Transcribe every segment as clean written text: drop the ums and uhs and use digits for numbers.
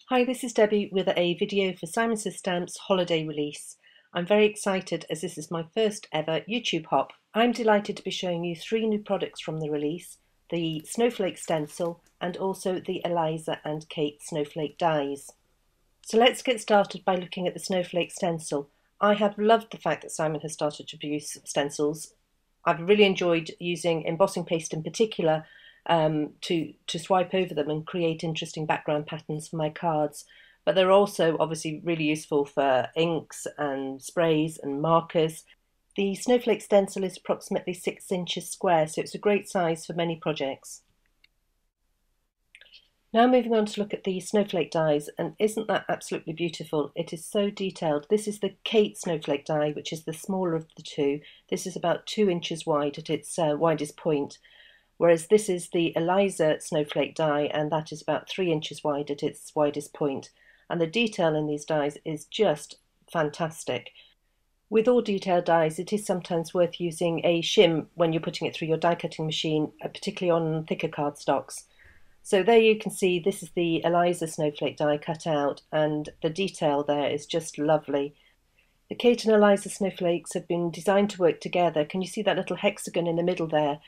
Hi, this is Debbie with a video for Simon Says Stamp's holiday release. I'm very excited as this is my first ever YouTube hop. I'm delighted to be showing you 3 new products from the release, the Snowflake stencil and also the Eliza and Kate Snowflake Dies. So let's get started by looking at the Snowflake stencil. I have loved the fact that Simon has started to produce stencils. I've really enjoyed using embossing paste in particular to swipe over them and create interesting background patterns for my cards. But they're also obviously really useful for inks and sprays and markers. The Snowflake stencil is approximately 6 inches square, so it's a great size for many projects. Now moving on to look at the Snowflake dies, and isn't that absolutely beautiful? It is so detailed. This is the Kate Snowflake die, which is the smaller of the two. This is about 2 inches wide at its widest point, whereas this is the Eliza Snowflake die, and that is about 3 inches wide at its widest point. And the detail in these dies is just fantastic. With all detailed dies, it is sometimes worth using a shim when you're putting it through your die cutting machine, particularly on thicker cardstocks. So there you can see this is the Eliza Snowflake die cut out, and the detail there is just lovely. The Kate and Eliza snowflakes have been designed to work together. Can you see that little hexagon in the middle there?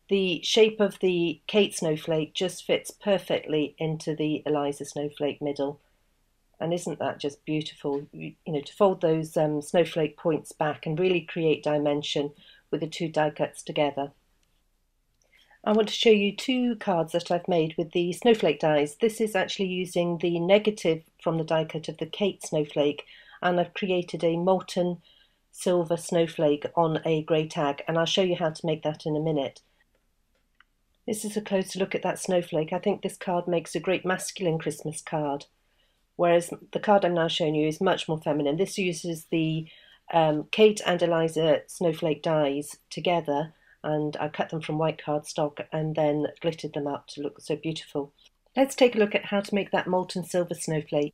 The shape of the Kate snowflake just fits perfectly into the Eliza snowflake middle. And isn't that just beautiful? You know, to fold those snowflake points back and really create dimension with the 2 die cuts together. I want to show you 2 cards that I've made with the snowflake dies. This is actually using the negative from the die cut of the Kate snowflake, and I've created a molten silver snowflake on a grey tag, and I'll show you how to make that in a minute. This is a closer look at that snowflake. I think this card makes a great masculine Christmas card, whereas the card I'm now showing you is much more feminine. This uses the Kate and Eliza snowflake dies together, and I cut them from white cardstock and then glittered them up to look so beautiful. Let's take a look at how to make that molten silver snowflake.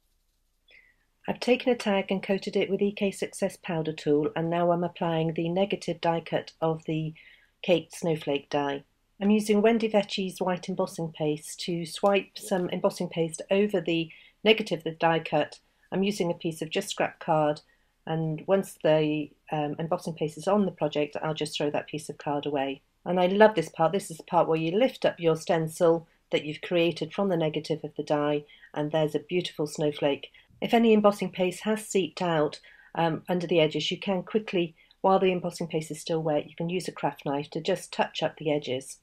I've taken a tag and coated it with EK Success powder tool, and now I'm applying the negative die cut of the Kate snowflake die. I'm using Wendy Vecchi's white embossing paste to swipe some embossing paste over the negative of the die cut. I'm using a piece of just scrap card, and once the embossing paste is on the project, I'll just throw that piece of card away. And I love this part. This is the part where you lift up your stencil that you've created from the negative of the die, and there's a beautiful snowflake. If any embossing paste has seeped out under the edges, you can quickly, while the embossing paste is still wet, you can use a craft knife to just touch up the edges.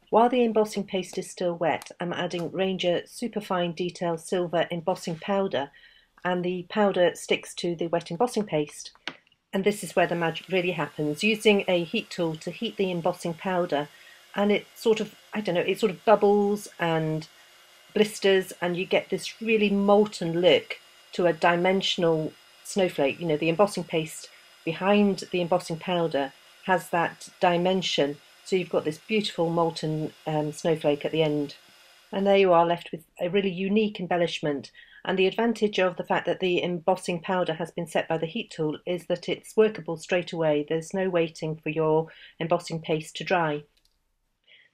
While the embossing paste is still wet, I'm adding Ranger Superfine Detail Silver Embossing Powder, and the powder sticks to the wet embossing paste. And this is where the magic really happens. Using a heat tool to heat the embossing powder, and it sort of, it sort of bubbles and blisters, and you get this really molten look to a dimensional snowflake. You know, the embossing paste behind the embossing powder has that dimension. So you've got this beautiful molten snowflake at the end. And there you are, left with a really unique embellishment. And the advantage of the fact that the embossing powder has been set by the heat tool is that it's workable straight away. There's no waiting for your embossing paste to dry.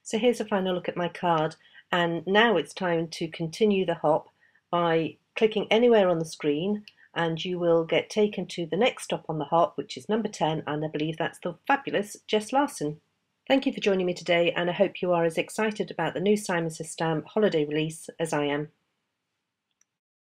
So here's a final look at my card. And now it's time to continue the hop by clicking anywhere on the screen, and you will get taken to the next stop on the hop, which is number 10, and I believe that's the fabulous Jess Larson. Thank you for joining me today, and I hope you are as excited about the new Simon Says Stamp holiday release as I am.